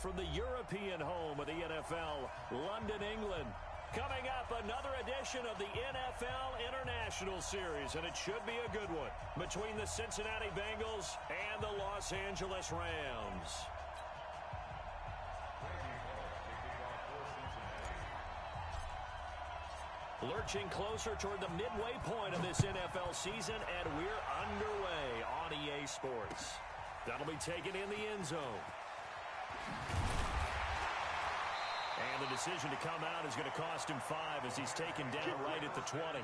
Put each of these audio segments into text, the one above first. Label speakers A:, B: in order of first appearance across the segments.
A: from the European home of the NFL, London, England. Coming up, another edition of the NFL International Series, and it should be a good one, between the Cincinnati Bengals and the Los Angeles Rams. Lurching closer toward the midway point of this NFL season, and we're underway on EA Sports. That'll be taken in the end zone. And the decision to come out is going to cost him 5 as he's taken down right at the 20.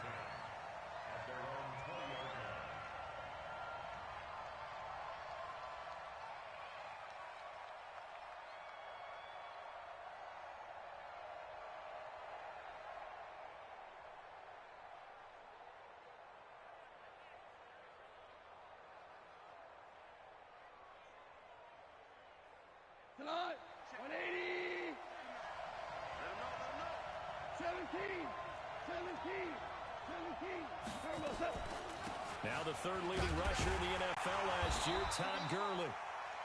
B: Tonight, 180. 17.
A: Now the third leading rusher in the NFL last year, Todd Gurley.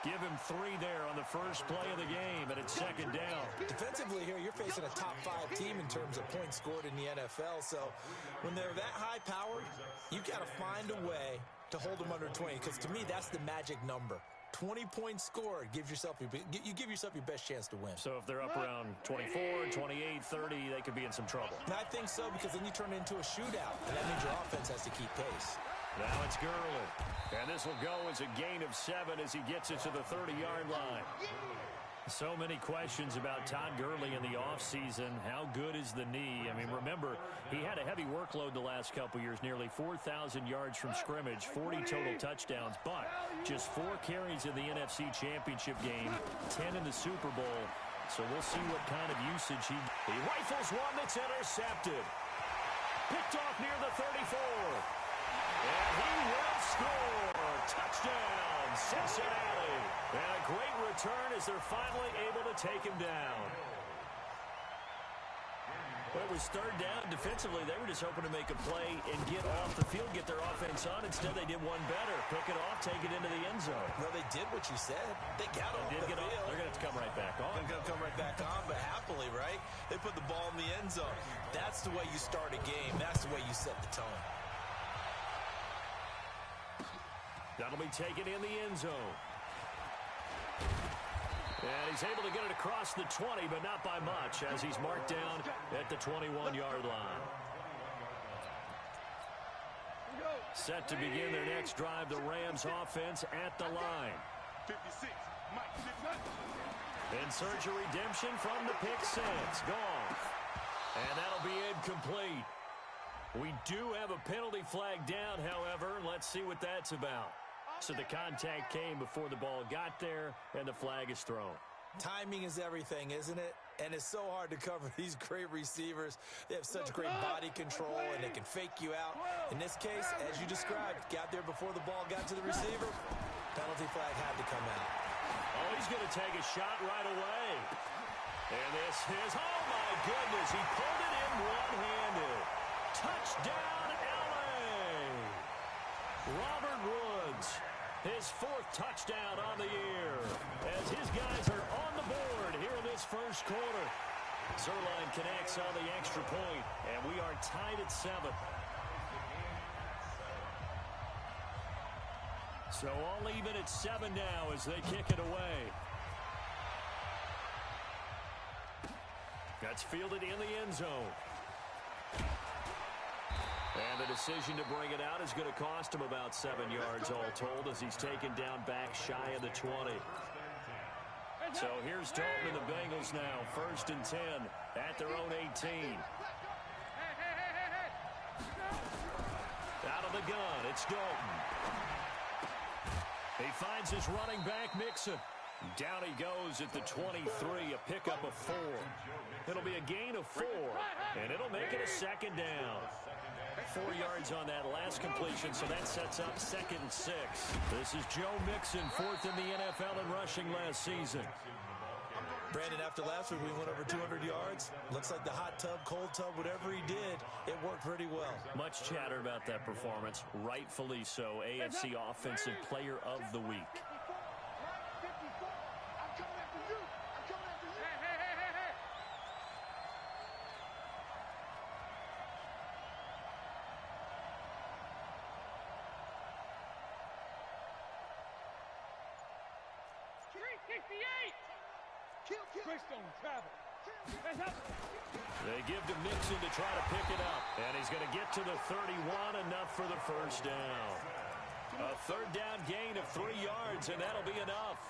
A: Give him 3 there on the first play of the game, and it's second down.
C: Defensively here, you're facing a top 5 team in terms of points scored in the NFL. So when they're that high-powered, you got to find a way to hold them under 20, because to me, that's the magic number. 20 points scored gives yourself you give yourself your best chance to win.
A: So if they're up around 24, 28, 30, they could be in some trouble.
C: And I think so, because then you turn it into a shootout, and that means your offense has to keep pace.
A: Now it's Gurley. And this will go as a gain of 7 as he gets it to the 30-yard line. So many questions about Todd Gurley in the offseason. How good is the knee? I mean, remember, he had a heavy workload the last couple years, nearly 4,000 yards from scrimmage, 40 total touchdowns, but just 4 carries in the NFC Championship game, 10 in the Super Bowl. So we'll see what kind of usage he rifles one that's intercepted. Picked off near the 34. And he will score. Touchdown, Cincinnati. And a great return as they're finally able to take him down. Well, it was third down. Defensively, they were just hoping to make a play and get off the field, get their offense on. Instead, they did one better. Pick it off, take it into the end zone.
C: Well, they did what you said. They got off the field.
A: They're going to have to come right back on.
C: They're going to come right back on, but happily, right? They put the ball in the end zone. That's the way you start a game. That's the way you set the tone.
A: That'll be taken in the end zone. And he's able to get it across the 20, but not by much, as he's marked down at the 21-yard line. Set to begin their next drive, the Rams offense at the line.
B: 56.
A: In search of redemption from the pick six. Gone. And that'll be incomplete. We do have a penalty flag down, however. Let's see what that's about. So the contact came before the ball got there, and the flag is thrown.
C: Timing is everything, isn't it? And it's so hard to cover these great receivers. They have such great body control, and they can fake you out. In this case, as you described, got there before the ball got to the receiver. Penalty flag had to come out.
A: Oh, he's going to take a shot right away. And this is, oh my goodness, he pulled it in one-handed. Touchdown, L.A. Robert Woods, his 4th touchdown on the year, as his guys are on the board here in this first quarter. Zerline connects on the extra point, and we are tied at 7. So all even at 7 now as they kick it away. That's fielded in the end zone. And the decision to bring it out is going to cost him about 7 yards all told, as he's taken down back shy of the 20. So here's Dalton and the Bengals now, 1st and 10 at their own 18. Out of the gun, it's Dalton. He finds his running back, Mixon. Down he goes at the 23, a pickup of 4. It'll be a gain of 4, and it'll make it a second down. 4 yards on that last completion, so that sets up 2nd and 6. This is Joe Mixon, 4th in the NFL in rushing last season.
C: Brandon, after last week, we went over 200 yards. Looks like the hot tub, cold tub, whatever he did, it worked pretty well.
A: Much chatter about that performance, rightfully so. AFC Offensive Player of the Week. They give to Mixon to try to pick it up. And he's going to get to the 31, enough for the first down. A third down gain of 3 yards, and that'll be enough.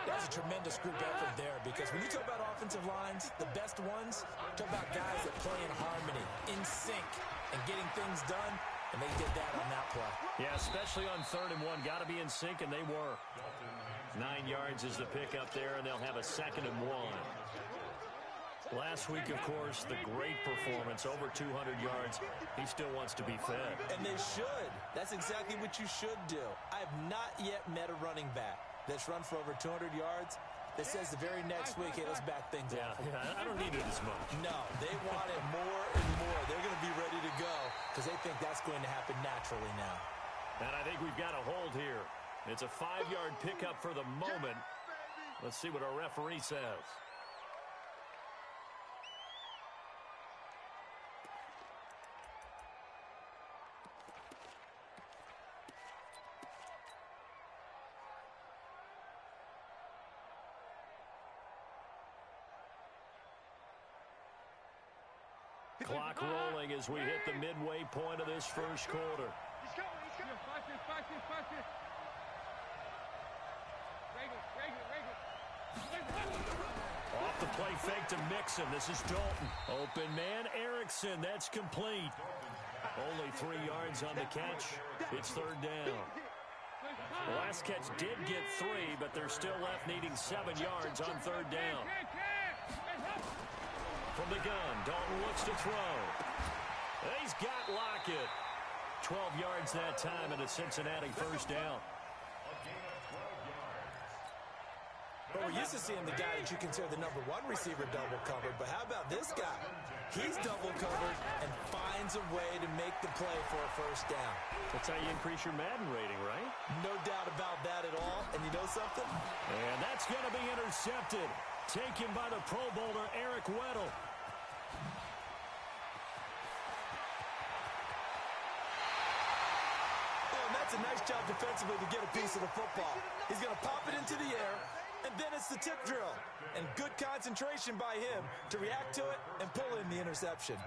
C: That's a tremendous group effort there, because when you talk about offensive lines, the best ones, talk about guys that play in harmony, in sync, and getting things done, and they did that on that play.
A: Yeah, especially on 3rd and 1. Got to be in sync, and they were. 9 yards is the pickup there, and they'll have a 2nd and 1. Last week, of course, the great performance, over 200 yards. He still wants to be fed.
C: And they should. That's exactly what you should do. I have not yet met a running back that's run for over 200 yards that says the very next week, hey, let's back things up.
A: Yeah, I don't need it as much.
C: No, they want it more and more. They're going to be ready to go because they think that's going to happen naturally now.
A: And I think we've got a hold here. It's a 5-yard pickup for the moment. Let's see what our referee says. Clock rolling as we hit the midway point of this first quarter. Off the play fake to Mixon. This is Dalton. Open man, Erickson. That's complete. Only 3 yards on the catch. It's 3rd down. The last catch did get 3, but they're still left needing 7 yards on 3rd down. From the gun, Dalton looks to throw. He's got Lockett. 12 yards that time and a Cincinnati first down.
C: Well, we're used to seeing the guy that you consider the #1 receiver double covered, but how about this guy? He's double covered and finds a way to make the play for a first down.
A: That's how you increase your Madden rating, right?
C: No doubt about that at all. And you know something?
A: And that's going to be intercepted. Taken by the Pro Bowler, Eric Weddle.
C: That's a nice job defensively to get a piece of the football. He's going to pop it into the air, and then it's the tip drill. And good concentration by him to react to it and pull in the interception.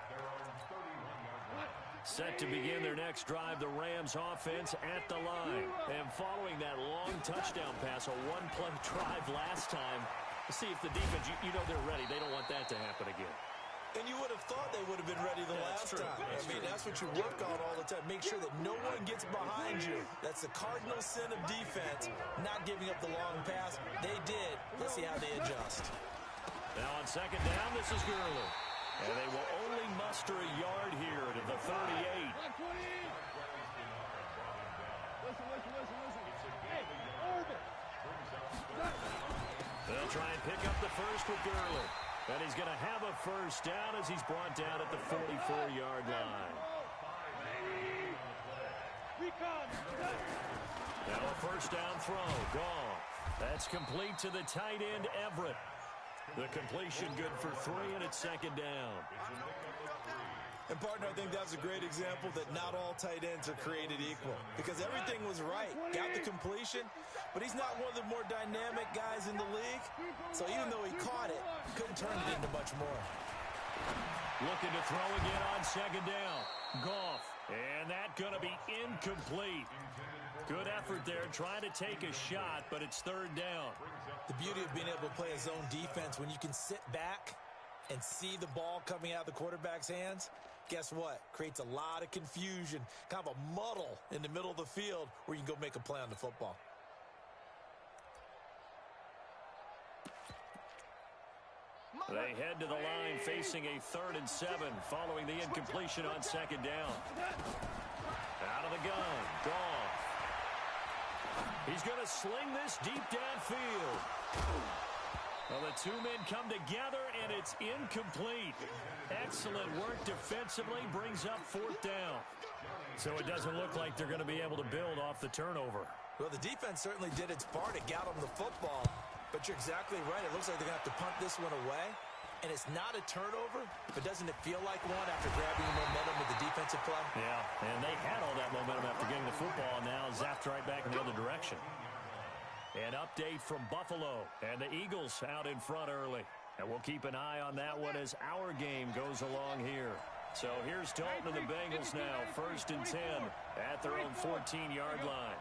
A: Set to begin their next drive, the Rams offense at the line. And following that long touchdown pass, a one-play drive last time, to see if the defense, you know they're ready. They don't want that to happen again.
C: And you would have thought they would have been ready the last time. That's what you work on all the time. Make sure that no one gets behind you. That's the cardinal sin of defense, not giving up the long pass. They did. Let's see how they adjust.
A: Now on 2nd down, this is Gurley. And they will only muster a yard here to the 38. They'll try and pick up the first with Gurley. And he's going to have a first down as he's brought down at the 44-yard line. Now a first down throw. Gone. That's complete to the tight end, Everett. The completion good for 3, and it's 2nd down.
C: And, partner, I think that's a great example that not all tight ends are created equal. Because everything was right. Got the completion, but he's not one of the more dynamic guys in the league. So even though he caught it, couldn't turn it into much more.
A: Looking to throw again on 2nd down. Goff. And that going to be incomplete. Good effort there, trying to take a shot, but it's 3rd down.
C: The beauty of being able to play a zone defense when you can sit back and see the ball coming out of the quarterback's hands, guess what? Creates a lot of confusion, kind of a muddle in the middle of the field where you can go make a play on the football.
A: They head to the line facing a 3rd and 7 following the incompletion on 2nd down. Out of the gun, Goff. He's going to sling this deep downfield. Well, the two men come together, and it's incomplete. Excellent work defensively, brings up 4th down. So it doesn't look like they're going to be able to build off the turnover.
C: Well, the defense certainly did its part to get them the football. But you're exactly right. It looks like they're going to have to punt this one away. And it's not a turnover, but doesn't it feel like one after grabbing the momentum with the defensive play?
A: Yeah, and they had all that momentum after getting the football, and now zapped right back in the other direction. An update from Buffalo, and the Eagles out in front early. And we'll keep an eye on that one as our game goes along here. So here's Dalton and the Bengals now, 1st and 10 at their own 14-yard line.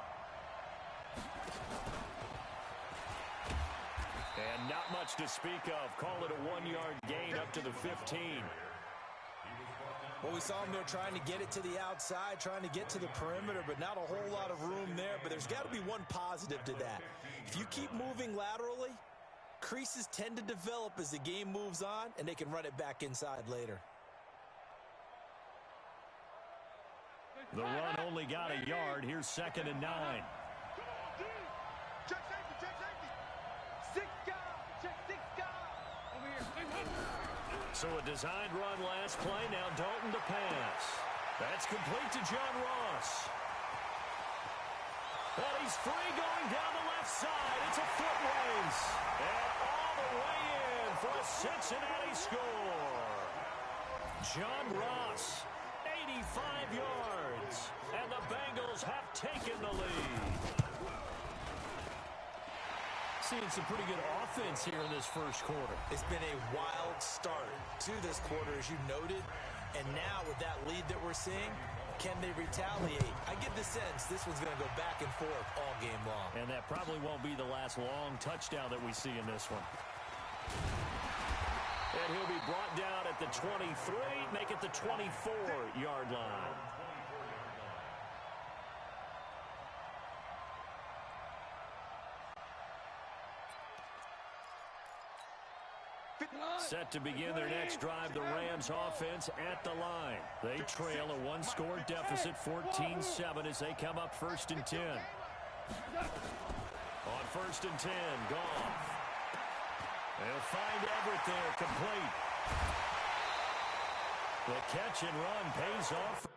A: And not much to speak of. Call it a 1-yard gain up to the 15.
C: Well, we saw them there trying to get it to the outside, trying to get to the perimeter, but not a whole lot of room there. But there's got to be one positive to that. If you keep moving laterally, creases tend to develop as the game moves on, and they can run it back inside later.
A: The run only got a yard. Here's 2nd and 9.
B: Check safety, check safety. 6 guys, check 6 guys. Over here.
A: So a designed run last play. Now Dalton to pass. That's complete to John Ross. And he's free going down the left side. It's a foot race. And all the way in for a Cincinnati score. John Ross, 85 yards. And the Bengals have taken the lead. Seeing some pretty good offense here in this first quarter.
C: It's been a wild start to this quarter, as you noted. And now with that lead that we're seeing, can they retaliate? I get the sense this one's going to go back and forth all game long.
A: And that probably won't be the last long touchdown that we see in this one. And he'll be brought down at the 23, make it the 24-yard line. Set to begin their next drive, the Rams offense at the line. They trail a one-score deficit, 14-7, as they come up 1st and 10. On 1st and 10, Goff. They'll find Everett there, complete. The catch and run pays off.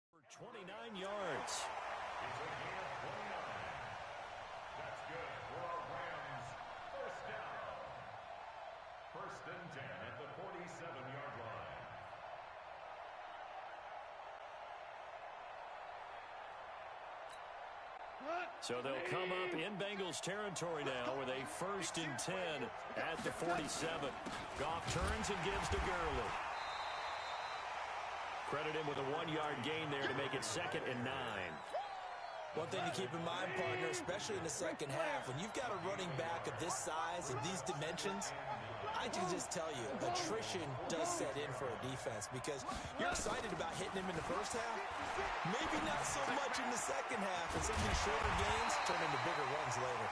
A: For 29 yards.
D: It's a gain of 29. That's good for our Rams. 1st down. 1st and 10 at the 47-yard line.
A: So they'll come up in Bengals territory now with a 1st and 10 at the 47. Goff turns and gives to Gurley. Credit him with a 1-yard gain there to make it 2nd and 9.
C: One thing to keep in mind, partner, especially in the second half, when you've got a running back of this size and these dimensions, I can just tell you, attrition does set in for a defense because you're excited about hitting him in the first half, maybe not so much in the second half, and some of these shorter gains turn into bigger runs later.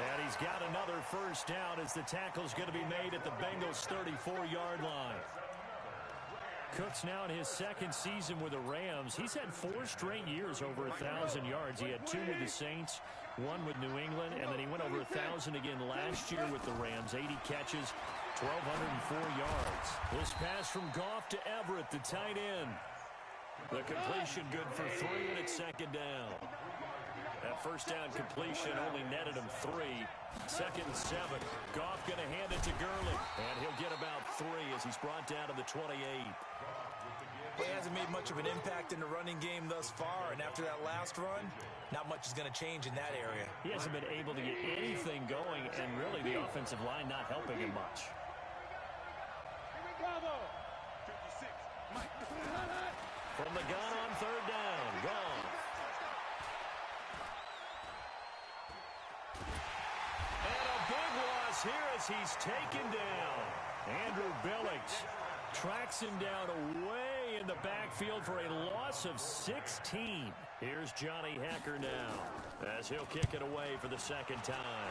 A: And he's got another 1st down as the tackle's going to be made at the Bengals' 34-yard line. Cook's now in his 2nd season with the Rams. He's had 4 straight years over 1,000 yards. He had 2 with the Saints, 1 with New England, and then he went over 1,000 again last year with the Rams. 80 catches, 1,204 yards. This pass from Goff to Everett, the tight end. The completion good for 3, and it's 2nd down. At first down completion only netted him 3. 2nd and 7. Goff going to hand it to Gurley. And he'll get about 3 as he's brought down to the 28.
C: He hasn't made much of an impact in the running game thus far, and after that last run, not much is going to change in that area.
A: He hasn't been able to get anything going, and really the offensive line not helping him much. From the gun on 3rd down, gone. And a big loss here as he's taken down. Andrew Billings tracks him down away in the backfield for a loss of 16. Here's Johnny Hecker now as he'll kick it away for the 2nd time.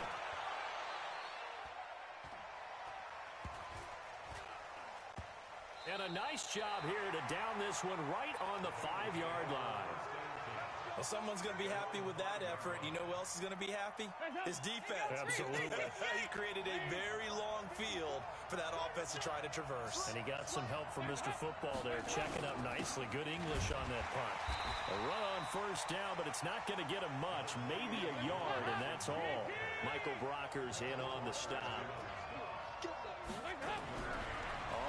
A: And a nice job here to down this one right on the 5-yard line.
C: Well, someone's going to be happy with that effort. You know who else is going to be happy? His defense.
A: Absolutely.
C: He created a very long field for that offense to try to traverse.
A: And he got some help from Mr. Football there, checking up nicely. Good English on that punt. A run on 1st down, but it's not going to get him much. Maybe a yard, and that's all. Michael Brocker's in on the stop.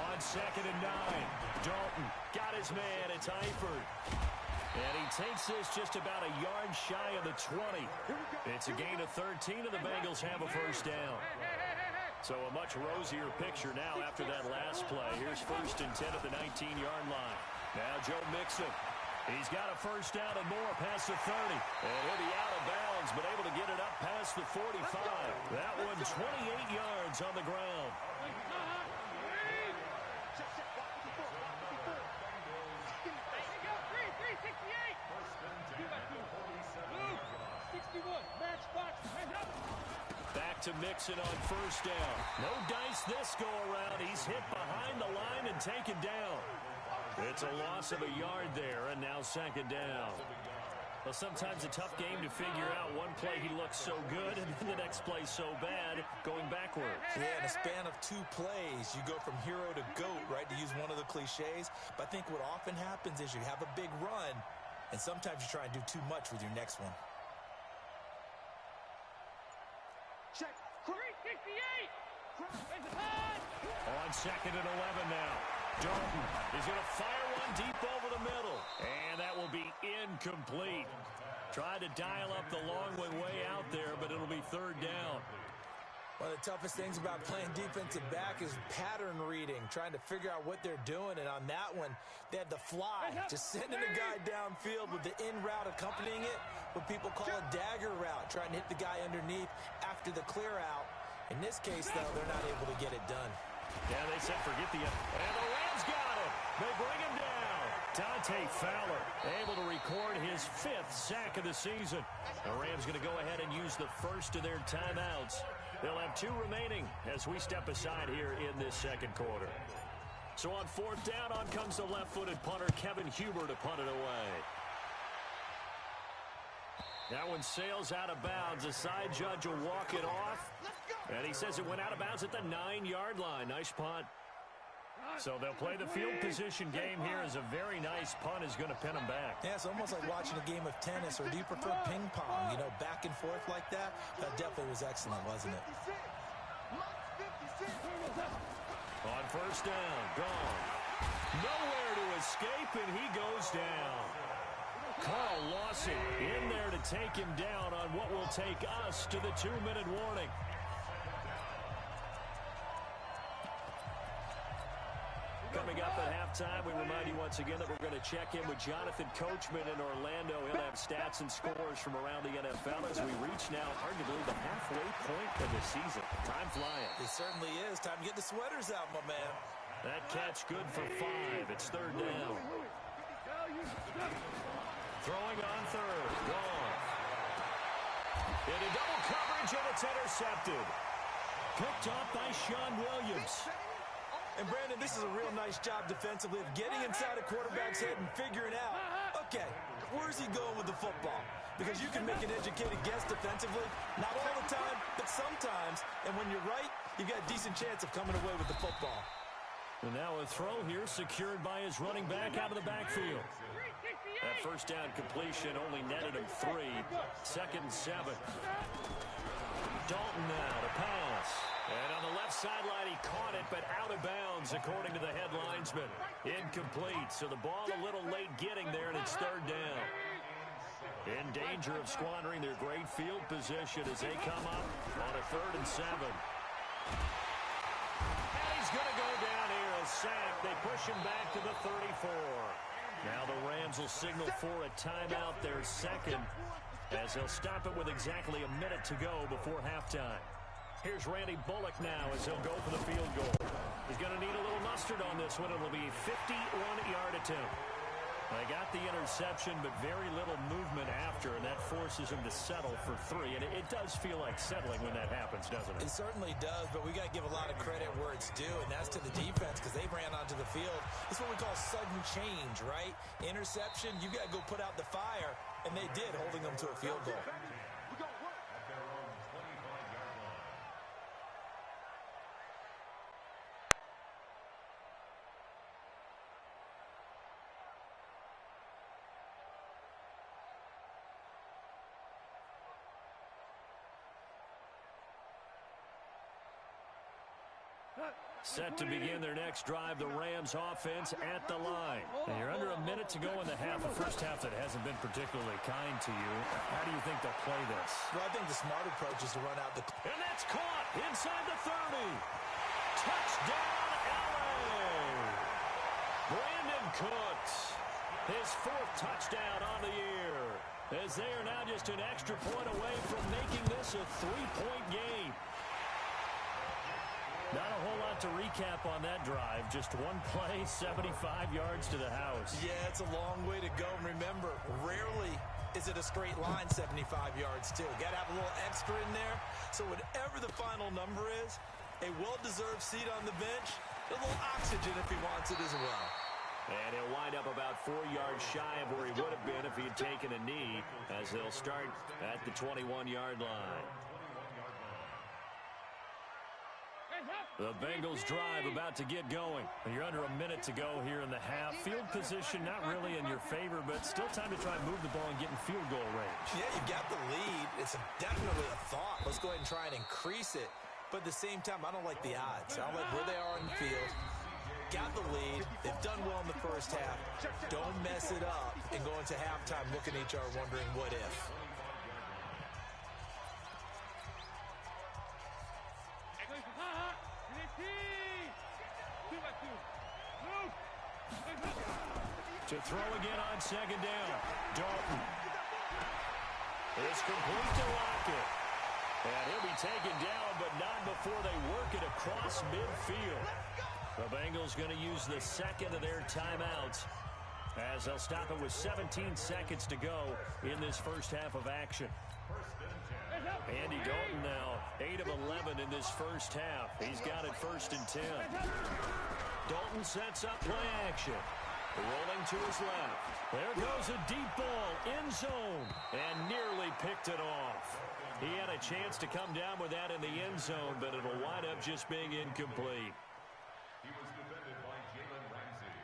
A: On 2nd and 9, Dalton got his man. It's Eifert. And he takes this just about a yard shy of the 20. It's a gain of 13, and the Bengals have a 1st down. So a much rosier picture now after that last play. Here's 1st and 10 at the 19-yard line. Now Joe Mixon. He's got a 1st down and more past the 30. And he'll be out of bounds, but able to get it up past the 45. That one 28 yards on the ground. Back to Mixon on 1st down. No dice this go around. He's hit behind the line and taken down. It's a loss of a yard there, and now 2nd down. Well, sometimes a tough game to figure out. One play he looks so good, and then the next play so bad, going backwards.
C: Yeah, in a span of 2 plays, you go from hero to GOAT, right, to use one of the cliches. But I think what often happens is you have a big run, and sometimes you try and do too much with your next one.
B: Check. 368.
A: On 2nd and 11 now. Dalton is going to fire one deep over the middle. And that will be incomplete. Tried to dial up the long one way out there, but it'll be 3rd down.
C: One of the toughest things about playing defensive back is pattern reading, trying to figure out what they're doing. And on that one, they had the fly, just sending a guy downfield with the in route accompanying it, what people call a dagger route, trying to hit the guy underneath after the clear out. In this case, though, they're not able to get it done.
A: Yeah, they said forget the... And the Rams got him. They bring him down. Dante Fowler able to record his 5th sack of the season. The Rams going to go ahead and use the first of their timeouts. They'll have 2 remaining as we step aside here in this 2nd quarter. So on 4th down, on comes the left-footed punter, Kevin Huber, to punt it away. That one sails out of bounds. The side judge will walk it off. And he says it went out of bounds at the 9-yard line. Nice punt. So they'll play the field position game here as a very nice punt is going to pin them back.
C: Yeah, it's almost like watching a game of tennis, or do you prefer ping pong? You know, back and forth like that? That definitely was excellent, wasn't it?
A: On 1st down, gone. Nowhere to escape, and he goes down. Carl Lawson in there to take him down on what will take us to the 2-minute warning. Coming up at halftime, we remind you once again that we're going to check in with Jonathan Coachman in Orlando. He'll have stats and scores from around the NFL as we reach now, hard to believe, the halfway point of the season. Time flying.
C: It certainly is. Time to get the sweaters out, my man.
A: That catch good for 5. It's 3rd down. Throwing on 3rd. Gone. Into double coverage, and it's intercepted. Picked off by Sean Williams.
C: And, Brandon, this is a real nice job defensively of getting inside a quarterback's head and figuring out, okay, where's he going with the football? Because you can make an educated guess defensively, not all the time, but sometimes. And when you're right, you've got a decent chance of coming away with the football.
A: And now a throw here secured by his running back out of the backfield. That first down completion only netted him 3. 2nd and 7. Dalton now to pass. And on the left sideline, he caught it, but out of bounds, according to the head linesman. Incomplete, so the ball a little late getting there, and it's 3rd down. In danger of squandering their great field position as they come up on a 3rd and 7. And he's going to go down here, a sack. They push him back to the 34. Now the Rams will signal for a timeout, their 2nd, as they'll stop it with exactly a minute to go before halftime. Here's Randy Bullock now as he'll go for the field goal. He's going to need a little mustard on this one. It'll be a 51-yard attempt. They got the interception, but very little movement after, and that forces him to settle for 3. And it does feel like settling when that happens, doesn't it?
C: It certainly does, but we got to give a lot of credit where it's due, and that's to the defense because they ran onto the field. It's what we call sudden change, right? Interception, you got to go put out the fire, and they did, holding them to a field goal.
A: Set to begin their next drive, the Rams offense at the line. And you're under a minute to go in the half, a first half that hasn't been particularly kind to you. How do you think they'll play this?
C: Well, I think the smart approach is to run out the...
A: And that's caught inside the 30. Touchdown, LA! Brandon Cooks, his 4th touchdown on the year, as they are now just an extra point away from making this a 3-point game. Not a whole lot to recap on that drive. Just one play, 75 yards to the house.
C: Yeah, it's a long way to go. And remember, rarely is it a straight line 75 yards, too. Got to have a little extra in there. So whatever the final number is, a well-deserved seat on the bench, a little oxygen if he wants it as well.
A: And he'll wind up about 4 yards shy of where he would have been if he had taken a knee, as they'll start at the 21-yard line. The Bengals drive about to get going. You're under a minute to go here in the half. Field position not really in your favor, but still time to try and move the ball and get in field goal range.
C: Yeah, you've got the lead. It's definitely a thought. Let's go ahead and try and increase it. But at the same time, I don't like the odds. I don't like where they are on the field. Got the lead. They've done well in the first half. Don't mess it up and go into halftime looking at each other wondering what if.
A: To throw again on 2nd down. Dalton. It's complete to Lockett. And he'll be taken down, but not before they work it across midfield. The Bengals going to use the 2nd of their timeouts as they'll stop it with 17 seconds to go in this first half of action. Andy Dalton now 8 of 11 in this first half. He's got it 1st and 10. Dalton sets up play action. Rolling to his left. There goes a deep ball, end zone, and nearly picked it off. He had a chance to come down with that in the end zone, but it'll wind up just being incomplete.
D: He was defended by Jalen Ramsey.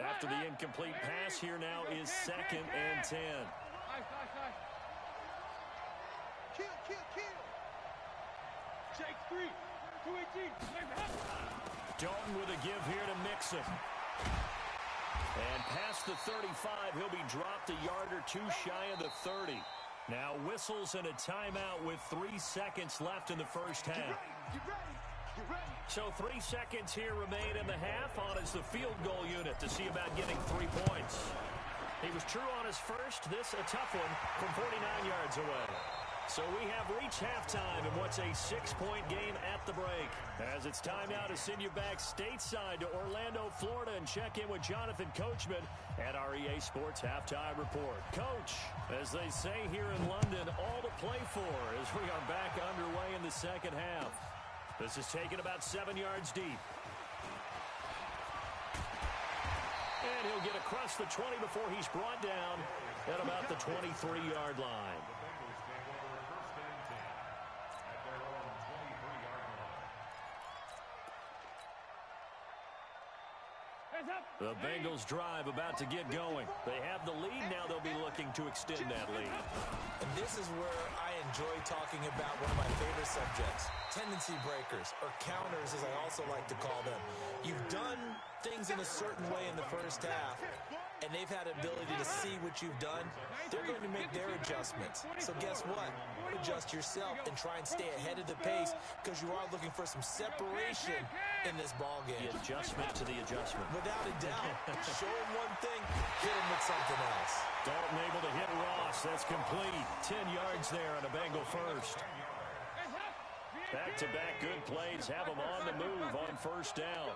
A: After the incomplete pass, here now is 2nd and 10.
B: Kill. Shake 3. 218.
A: Dalton with a give here to Mixon. And past the 35, he'll be dropped a yard or 2 shy of the 30. Now whistles and a timeout with 3 seconds left in the first half.
B: Get ready.
A: So 3 seconds here remain in the half. On is the field goal unit to see about getting 3 points. He was true on his first. This a tough one from 49 yards away. So we have reached halftime in what's a 6-point game at the break. As it's time now to send you back stateside to Orlando, Florida, and check in with Jonathan Coachman at our EA Sports Halftime Report. Coach, as they say here in London, all to play for as we are back underway in the second half. This is taken about 7 yards deep. And he'll get across the 20 before he's brought down at about the 23-yard line. The Bengals drive about to get going. They have the lead. Now they'll be looking to extend that lead.
C: And this is where I enjoy talking about one of my favorite subjects, tendency breakers, or counters as I also like to call them. You've done things in a certain way in the first half, and they've had an ability to see what you've done. They're going to make their adjustments. So guess what? Adjust yourself and try and stay ahead of the pace because you are looking for some separation in this ball game.
A: The adjustment to the adjustment.
C: Without a doubt. Show him one thing, hit him with something else.
A: Dalton able to hit Ross. That's complete. 10 yards there on a Bengal first. Back-to-back good plays have them on the move on first down.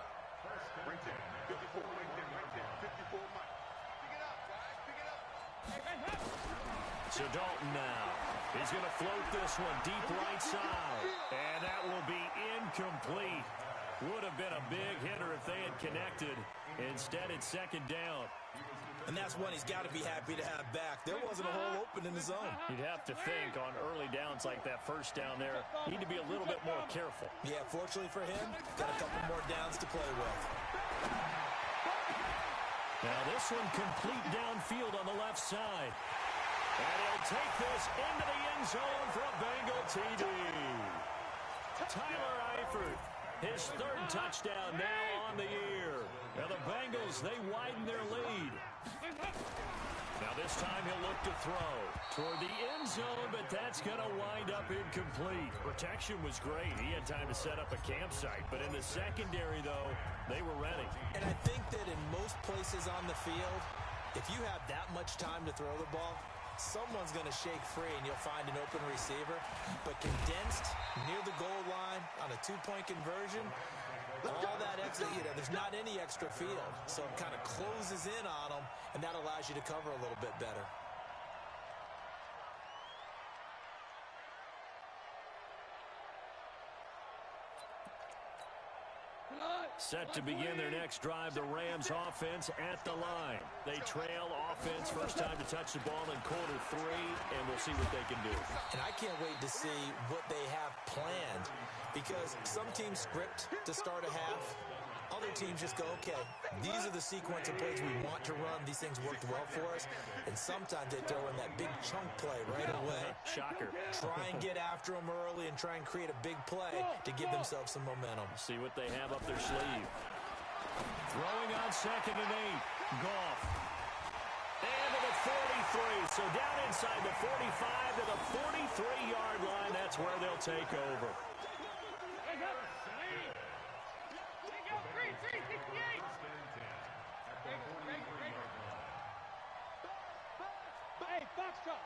A: So Dalton now. He's going to float this one deep right side. And that will be incomplete. Would have been a big hitter if they had connected. Instead, it's second down.
C: And that's one he's got to be happy to have back. There wasn't a hole open in the zone.
A: You'd have to think on early downs like that first down there, need to be a little bit more careful.
C: Yeah, fortunately for him, got a couple more downs to play with.
A: Now this one complete downfield on the left side. And he'll take this into the end zone for a Bengal TD. Tyler Eifert, his third touchdown now on the year. Now the Bengals, they widen their lead. Now this time he'll look to throw toward the end zone, but that's going to wind up incomplete. Protection was great. He had time to set up a campsite, but in the secondary, though, they were ready.
C: And I think that in most places on the field, if you have that much time to throw the ball, someone's going to shake free and you'll find an open receiver. But condensed near the goal line on a two-point conversion, all that extra, there's not any extra field. So it kind of closes in on them, and that allows you to cover a little bit better.
A: Set to begin their next drive, the Rams offense at the line. They trail offense, first time to touch the ball in quarter 3, and we'll see what they can do.
C: And I can't wait to see what they have planned, because some teams script to start a half. Other teams just go, okay, these are the sequence of plays we want to run. These things worked well for us. And sometimes they throw in that big chunk play right away.
A: Shocker.
C: Try and get after them early and try and create a big play to give themselves some momentum.
A: See what they have up their sleeve. Throwing on 2nd and 8. Goff. And to the 43. So down inside the 45 to the 43-yard line. That's where they'll take over.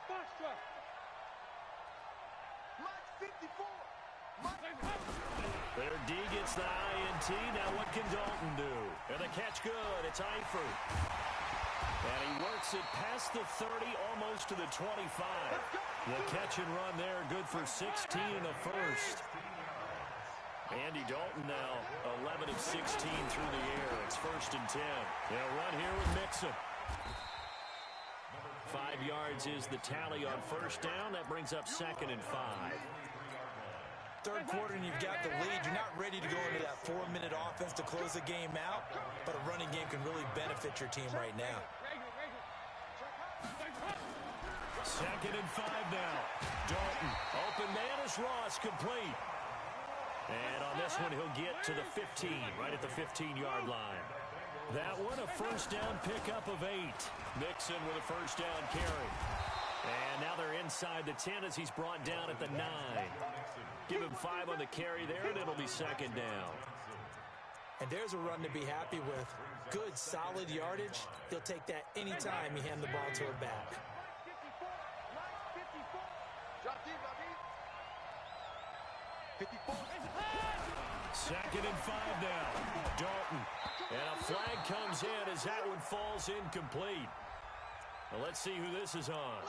B: Foxtrot. Mike 54.
A: Their D gets the INT. Now what can Dalton do? And the catch good. It's Eifert. And he works it past the 30, almost to the 25. The catch and run there, good for 16 in the first. Andy Dalton now 11 of 16 through the air. It's 1st and 10. They'll run here with Mixon. 5 yards is the tally on first down. That brings up 2nd and 5.
C: Third quarter and you've got the lead. You're not ready to go into that 4-minute offense to close the game out, but a running game can really benefit your team right now.
A: 2nd and 5 now. Dalton, open man is Ross, complete. And on this one, he'll get to the 15, right at the 15-yard line. That one, a first down pickup of 8. Mixon with a first down carry. And now they're inside the 10 as he's brought down at the 9. Give him 5 on the carry there, and it'll be 2nd down.
C: And there's a run to be happy with. Good, solid yardage. He'll take that anytime you hand the ball to a back.
B: 54.
A: 2nd and 5 now. Dalton. And a flag comes in as that one falls incomplete. Well, let's see who this is on.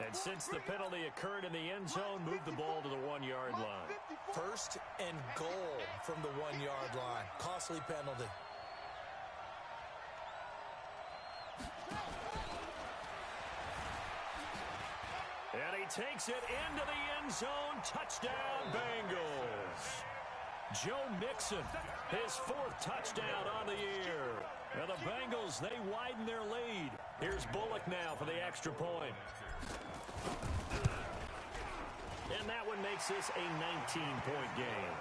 A: And since the penalty occurred in the end zone, move the ball to the 1-yard line.
C: 1st and goal from the 1-yard line. Costly penalty.
A: takes it into the end zone. Touchdown, Bengals. Joe Mixon, his 4th touchdown on the year. And the Bengals, they widen their lead. Here's Bullock now for the extra point. And that one makes this a 19-point game.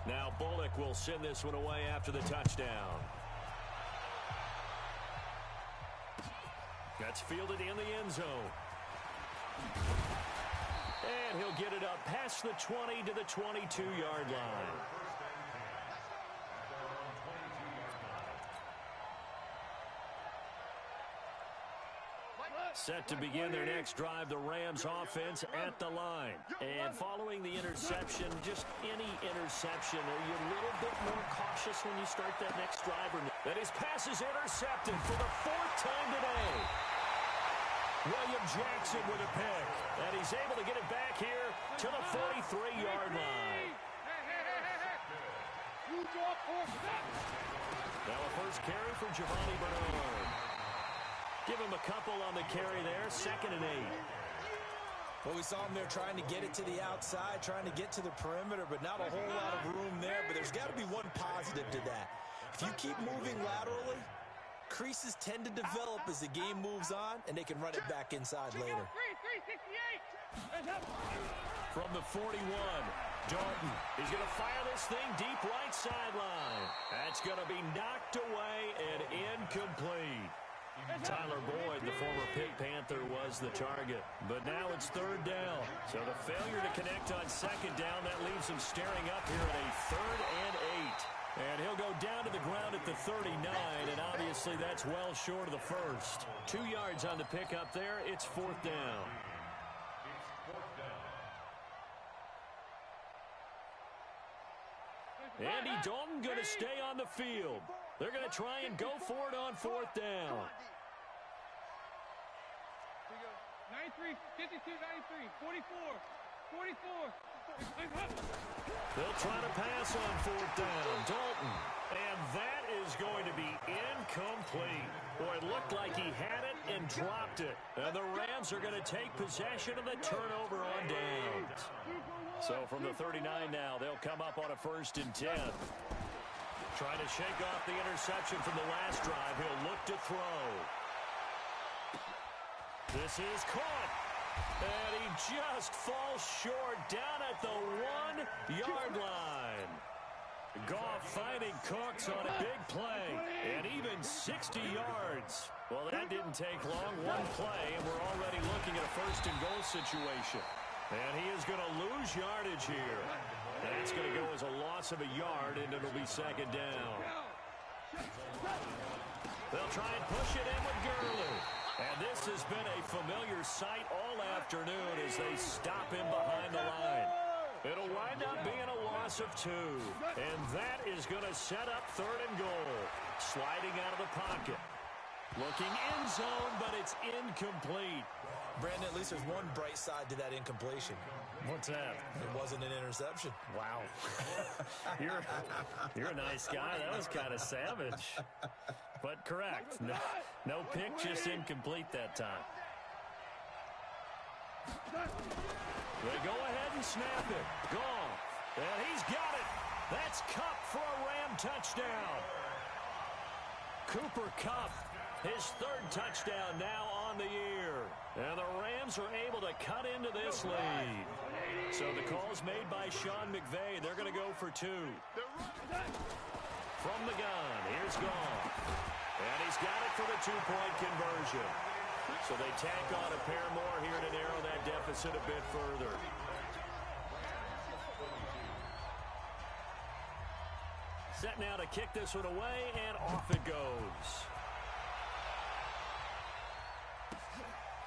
A: Now Bullock will send this one away after the touchdown. That's fielded in the end zone. And he'll get it up past the 20 to the 22-yard line. Set to begin their next drive, the Rams offense at the line. And following the interception, just any interception, are you a little bit more cautious when you start that next drive? That his pass is intercepted for the 4th time today. William Jackson with a pick. And he's able to get it back here to the 43-yard line. Now a first carry for Giovanni Bernard. Give him a couple on the carry there, 2nd and 8.
C: Well, we saw him there trying to get it to the outside, trying to get to the perimeter, but not a whole lot of room there. But there's got to be one positive to that. If you keep moving laterally, creases tend to develop as the game moves on, and they can run it back inside later.
A: From the 41, Dalton. He's going to fire this thing deep right sideline. That's going to be knocked away and incomplete. Tyler Boyd, the former Pitt Panther, was the target. But now it's 3rd down. So the failure to connect on 2nd down, that leaves him staring up here at a 3rd and 8. And he'll go down to the ground at the 39, and obviously that's well short of the first. 2 yards on the pickup there. It's 4th down. Andy Dalton going to stay on the field. They're going to try and go for it on 4th down.
B: 93, 52, 93, 44, 44.
A: They'll try to pass on 4th down. Dalton. And that is going to be incomplete. Boy, it looked like he had it and dropped it. And the Rams are going to take possession of the turnover on downs. So from the 39 now, they'll come up on a 1st and 10. Trying to shake off the interception from the last drive. He'll look to throw. This is caught. And he just falls short down at the 1-yard line. Goff finding Cooks on a big play. And even 60 yards. Well, that didn't take long. One play, and we're already looking at a 1st and goal situation. And he is going to lose yardage here. That's going to go as a loss of a yard, and it'll be 2nd down. They'll try and push it in with Gurley. And this has been a familiar sight all afternoon as they stop him behind the line. It'll wind up being a loss of 2. And that is going to set up 3rd and goal. Sliding out of the pocket. Looking end zone, but it's incomplete.
C: Brandon, at least there's one bright side to that incompletion.
A: What's that?
C: It wasn't an interception.
A: Wow. You're a nice guy. That was kind of savage. But correct. No pick, just incomplete that time. They go ahead and snap it. Gone. And he's got it. That's Kupp for a Ram touchdown. Cooper Kupp, his 3rd touchdown now on the year. And the Rams are able to cut into this lead. So the call's made by Sean McVay. They're going to go for 2. From the gun, here's Goff. And he's got it for the 2-point conversion. So they tack on a pair more here to narrow that deficit a bit further. Set now to kick this one away, and off it goes.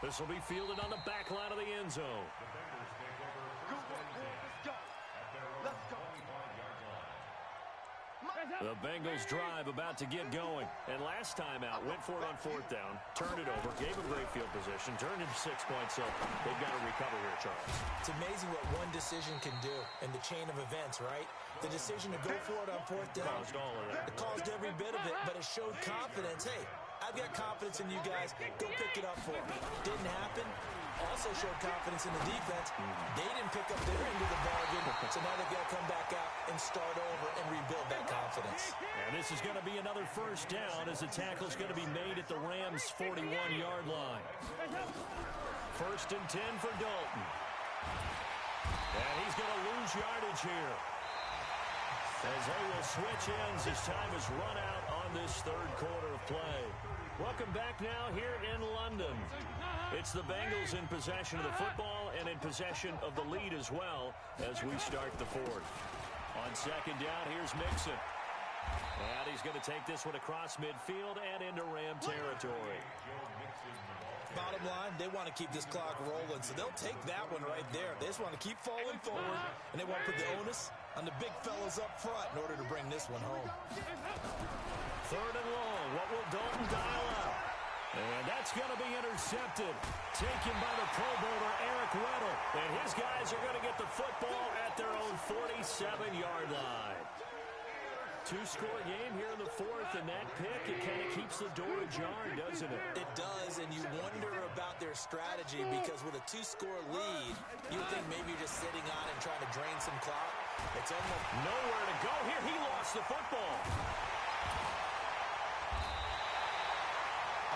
A: This will be fielded on the back line of the end zone. The Bengals drive about to get going. And last time out, went for it on 4th down, turned it over, gave them great field position, turned into 6 points, so they've got to recover here, Charles.
C: It's amazing what one decision can do in the chain of events, right? The decision to go for it on 4th down.
A: Caused all of that.
C: It caused every bit of it, but it showed confidence. Hey, I've got confidence in you guys. Go pick it up for me. Didn't happen. Also showed confidence in the defense. They didn't pick up their end of the bargain, so now they've got to come back out and start over and rebuild that confidence.
A: And this is going to be another 1st down as the tackle's going to be made at the Rams' 41-yard line. 1st and 10 for Dalton. And he's going to lose yardage here, as they will switch ends as time is run out on this 3rd quarter of play. Welcome back now here in London. It's the Bengals in possession of the football and in possession of the lead as well as we start the 4th. On 2nd down, here's Mixon. And he's going to take this one across midfield and into Ram territory.
C: Bottom line, they want to keep this clock rolling, so they'll take that one right there. They just want to keep falling forward, and they want to put the onus on the big fellas up front in order to bring this one home.
A: 3rd and long. What will Dalton dial up? And that's going to be intercepted. Taken by the Pro Bowler, Eric Weddle. And his guys are going to get the football at their own 47-yard line. 2-score game here in the 4th, and that pick, it kind of keeps the door ajar, doesn't it?
C: It does, and you wonder about their strategy, because with a 2-score lead, you would think maybe you're just sitting on and trying to drain some clock. It's almost
A: nowhere to go here. He lost the football.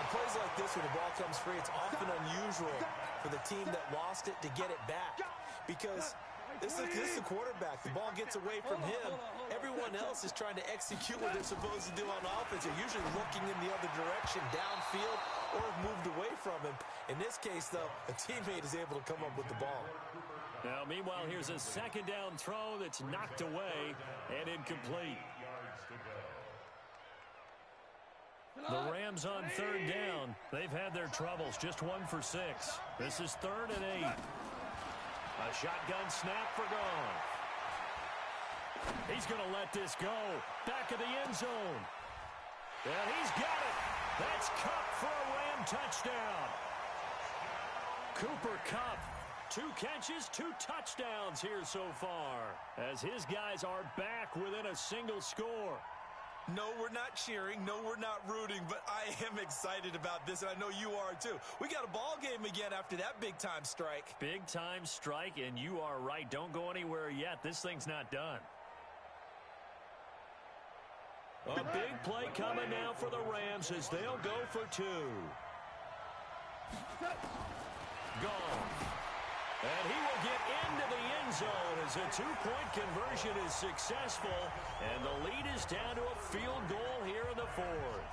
C: On plays like this, when the ball comes free, it's often unusual for the team that lost it to get it back, because this is the quarterback. The ball gets away from him. Everyone else is trying to execute what they're supposed to do on offense. They're usually looking in the other direction, downfield, or have moved away from him. In this case, though, a teammate is able to come up with the ball.
A: Now, meanwhile, here's a 2nd down throw that's knocked away and incomplete. The Rams on 3rd down. They've had their troubles. Just 1 for 6. This is 3rd and 8. A shotgun snap for gone. He's going to let this go. Back of the end zone. And he's got it. That's Kupp for a Ram touchdown. Cooper Kupp, 2 catches, 2 touchdowns here so far, as his guys are back within a single score.
C: No, we're not cheering. No, we're not rooting, but I am excited about this, and I know you are too. We got a ball game again after that big-time strike.
A: Big-time strike, and you are right. Don't go anywhere yet. This thing's not done. A big play coming now for the Rams as they'll go for 2. Gone. And he will get into the end zone as a 2-point conversion is successful. And the lead is down to a field goal here in the 4th.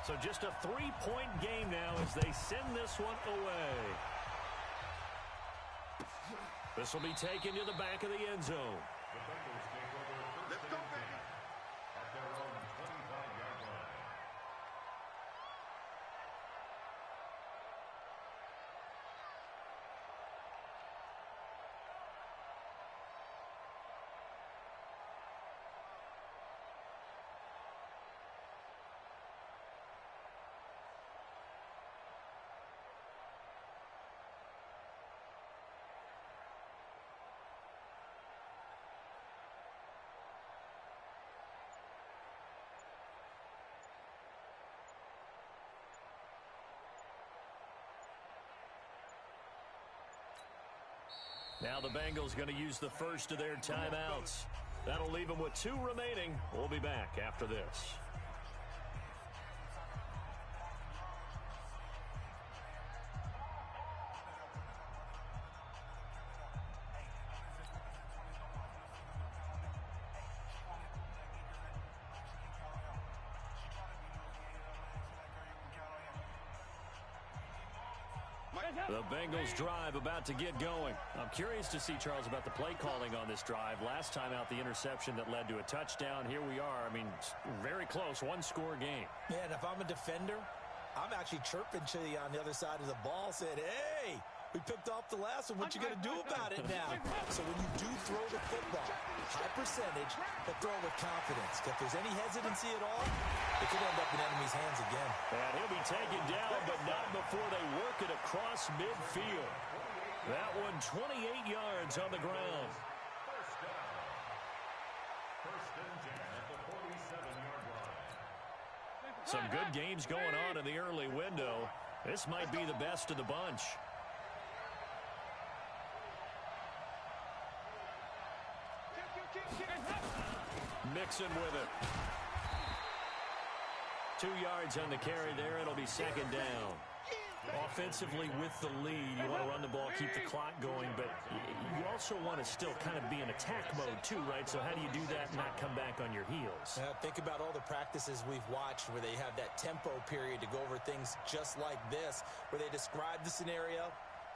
A: So just a 3-point game now as they send this one away. This will be taken to the back of the end zone.
B: Let's go, baby.
D: At their own 25-yard line.
A: Now the Bengals going to use the first of their timeouts. That'll leave them with 2 remaining. We'll be back after this.
B: Mike,
A: The Bengals drive about to get going. I'm curious to see, Charles, about the play calling on this drive. Last time out, the interception that led to a touchdown. Here we are. I mean, very close, one-score game.
C: Yeah, and if I'm a defender, I'm actually chirping to you on the other side of the ball, saying, hey, we picked off the last one. What you going to do about it now? So when you do throw the football, high percentage, but throw it with confidence. If there's any hesitancy at all, it could end up in enemy's hands again.
A: And he'll be taken down, but not before they work it across midfield. That one 28 yards on the ground.
D: First and 10 at the 47-yard line.
A: Some good games going on in the early window. This might be the best of the bunch. Mixon with it. 2 yards on the carry there. It'll be second down. Offensively with the lead, you want to run the ball, keep the clock going, but you also want to still kind of be in attack mode too, right? So how do you do that and not come back on your heels?
C: Think about all the practices we've watched where they have that tempo period to go over things just like this, where they describe the scenario,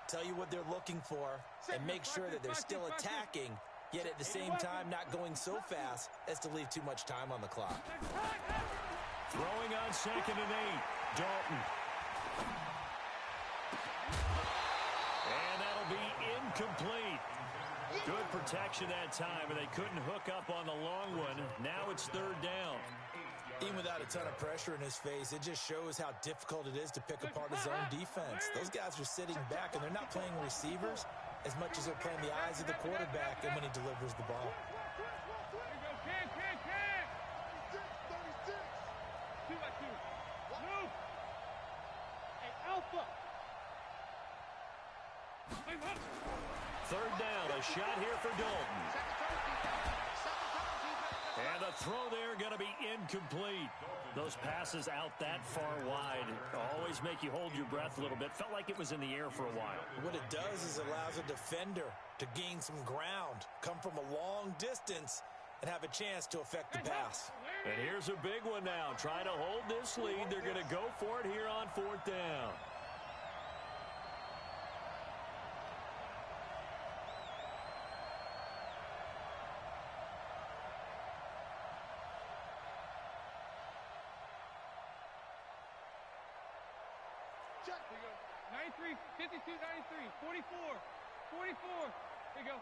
C: tell you what they're looking for, and make sure that they're still attacking, yet at the same time not going so fast as to leave too much time on the clock.
A: Throwing on 2nd and 8. Dalton. And that'll be incomplete. Good protection that time, and they couldn't hook up on the long one. Now it's 3rd down.
C: Even without a ton of pressure in his face, it just shows how difficult it is to pick apart his own defense. Those guys are sitting back, and they're not playing receivers as much as they're playing the eyes of the quarterback and when he delivers the ball.
A: Third down, a shot here for Dalton. And the throw there going to be incomplete. Those passes out that far wide always make you hold your breath a little bit. Felt like it was in the air for a while.
C: What it does is allows a defender to gain some ground, come from a long distance, and have a chance to affect the pass.
A: And here's a big one now. Trying to hold this lead. They're going to go for it here on 4th down.
B: Check. There you go. 93, 52, 93, 44, 44. There you go.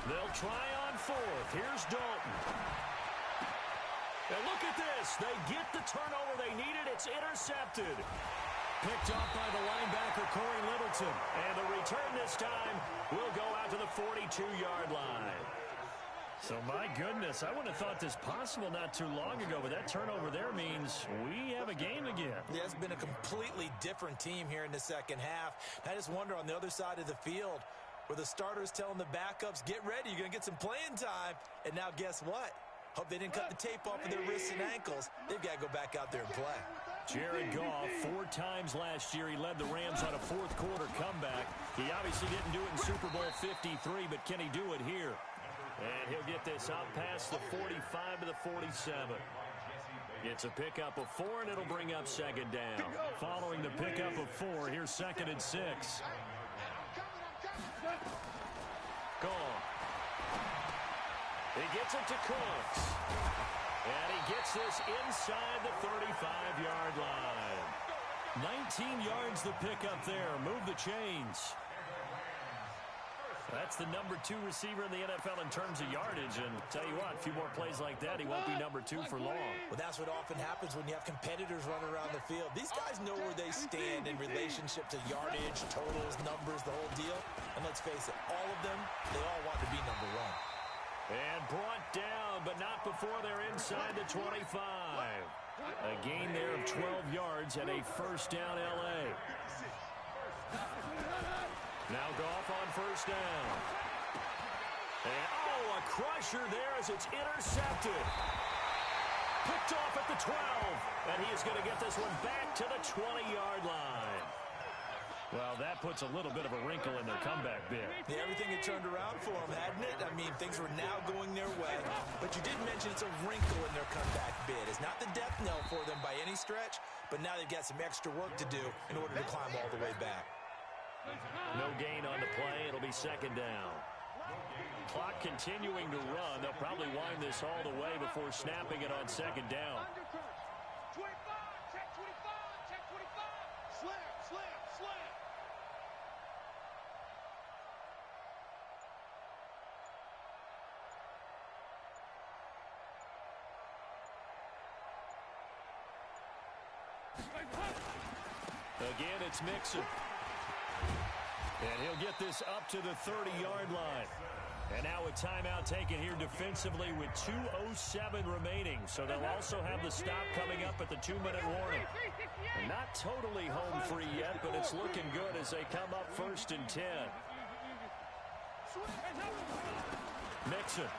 A: They'll try on 4th. Here's Dalton. And look at this. They get the turnover they needed. It's intercepted. Picked off by the linebacker, Corey Littleton. And the return this time will go out to the 42-yard line. So, my goodness, I wouldn't have thought this possible not too long ago, but that turnover there means we have a game again.
C: Yeah, it's been a completely different team here in the second half. I just wonder on the other side of the field where the starters telling the backups, get ready, you're going to get some playing time. And now guess what? Hope they didn't cut the tape off of their wrists and ankles. They've got to go back out there and play.
A: Jared Goff, 4 times last year, he led the Rams on a fourth-quarter comeback. He obviously didn't do it in Super Bowl 53, but can he do it here? And he'll get this out past the 45 to the 47. It's a pickup of 4, and it'll bring up 2nd down. Following the pickup of 4, here's 2nd and 6. Gone. He gets it to Cooks. And he gets this inside the 35-yard line. 19 yards the pickup there. Move the chains. That's the number 2 receiver in the NFL in terms of yardage. And tell you what, a few more plays like that, he won't be number 2 for long.
C: Well, that's what often happens when you have competitors running around the field. These guys know where they stand in relationship to yardage, totals, numbers, the whole deal. And let's face it, all of them, they all want to be number 1.
A: And brought down, but not before they're inside the 25. A gain there of 12 yards and a first down L.A. Now Goff on first down. And, a crusher there as it's intercepted. Picked off at the 12. And he is going to get this one back to the 20-yard line. Well, that puts a little bit of a wrinkle in their comeback bid.
C: Yeah, everything had turned around for them, hadn't it? I mean, things were now going their way. But you did mention it's a wrinkle in their comeback bid. It's not the death knell for them by any stretch, but now they've got some extra work to do in order to climb all the way back.
A: No gain on the play. It'll be second down. Clock continuing to run. They'll probably wind this all the way before snapping it on second down.
B: 25, check 25, check 25. Slam, slam, slam.
A: Again, it's Mixon. And he'll get this up to the 30-yard line. And now a timeout taken here defensively with 2:07 remaining. So they'll also have the stop coming up at the 2-minute warning. And not totally home free yet, but it's looking good as they come up 1st and 10. Mixon.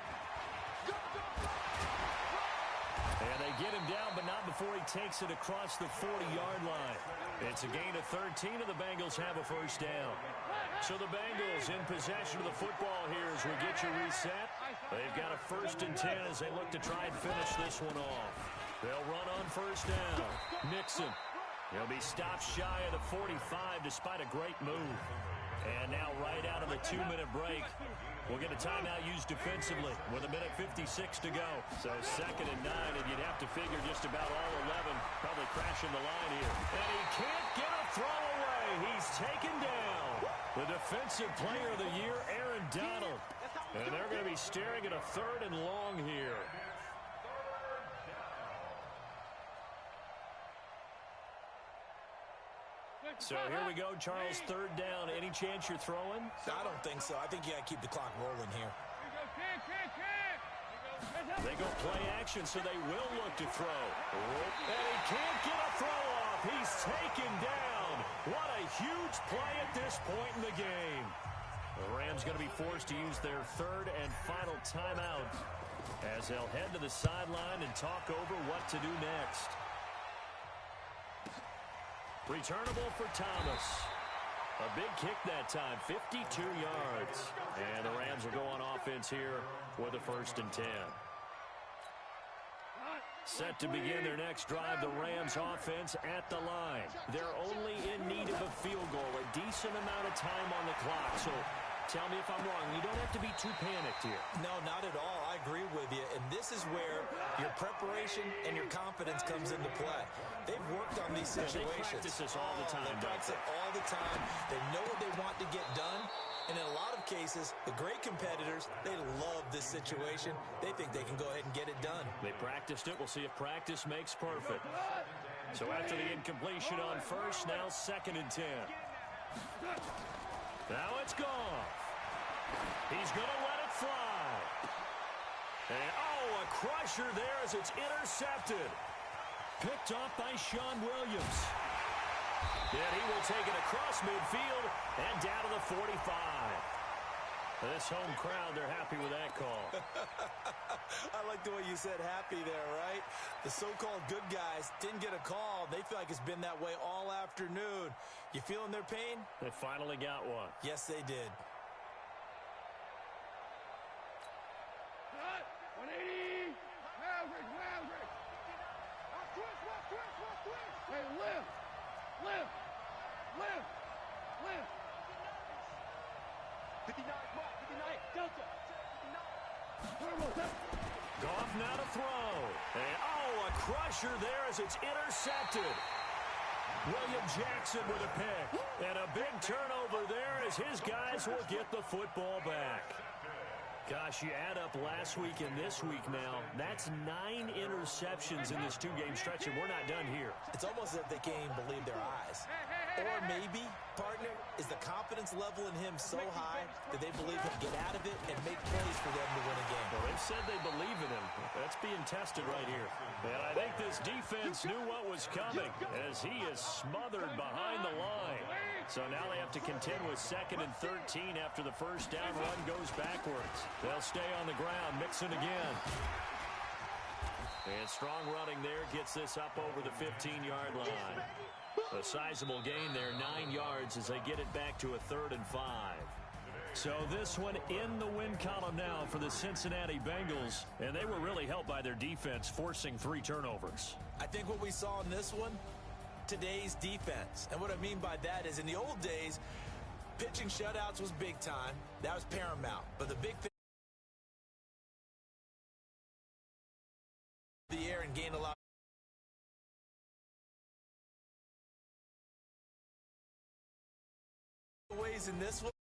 A: And they get him down, but not before he takes it across the 40-yard line. It's a gain of 13, and the Bengals have a first down. So the Bengals in possession of the football here as we get you reset. They've got a 1st and 10 as they look to try and finish this one off. They'll run on first down. Mixon. He'll be stopped shy of the 45 despite a great move. And now right out of the 2-minute break, we'll get a timeout used defensively with 1:56 to go. So 2nd and 9, and you'd have to figure just about all 11 probably crashing the line here. And he can't get a throw away. He's taken down. The defensive player of the year, Aaron Donald. And they're going to be staring at a 3rd and long here. So here we go, Charles, 3rd down. Any chance you're throwing?
C: I don't think so. I think you got to keep the clock rolling here.
A: They go play action, so they will look to throw. And he can't get a throw off. He's taken down. What a huge play at this point in the game. The Rams going to be forced to use their 3rd and final timeout as they'll head to the sideline and talk over what to do next. Returnable for Thomas. A big kick that time, 52 yards. And the Rams will go on offense here with a 1st and 10. Set to begin their next drive, the Rams offense at the line. They're only in need of a field goal, a decent amount of time on the clock. So tell me if I'm wrong. You don't have to be too panicked here.
C: No, not at all. I agree with you. And this is where your preparation and your confidence comes into play. They've worked on these situations.
A: They practice this all the time.
C: They practice it all the time. They know what they want to get done. And in a lot of cases, the great competitors, they love this situation. They think they can go ahead and get it done.
A: They practiced it. We'll see if practice makes perfect. So after the incompletion on first, now 2nd and 10. Now it's gone. He's going to let it fly. And, oh, a crusher there as it's intercepted. Picked off by Sean Williams. And he will take it across midfield and down to the 45. This home crowd, they're happy with that call.
C: I like the way you said happy there, right? The so-called good guys didn't get a call. They feel like it's been that way all afternoon. You feeling their pain?
A: They finally got one.
C: Yes, they did.
B: 180. Maverick. Twist. Hey, lift. 59, Delta. 59.
A: Goff now to throw. And, oh, a crusher there as it's intercepted. William Jackson with a pick. And a big turnover there as his guys will get the football back. Gosh, you add up last week and this week now, that's 9 interceptions in this 2-game stretch, and we're not done here.
C: It's almost as if they can't even believe their eyes. Or maybe, partner, is the confidence level in him so high that they believe he'll get out of it and make plays for them to win a game.
A: Well, they've said they believe in him. That's being tested right here. And I think this defense knew what was coming as he is smothered behind the line. So now they have to contend with 2nd and 13 after the first down run goes backwards. They'll stay on the ground, Mixon again. And strong running there gets this up over the 15-yard line. A sizable gain there, 9 yards as they get it back to a 3rd and 5. So this one in the win column now for the Cincinnati Bengals, and they were really helped by their defense forcing 3 turnovers.
C: I think what we saw in this one, today's defense. And what I mean by that is in the old days, pitching shutouts was big time. That was paramount. But the big thing, the air and gain a lot of ways in this one.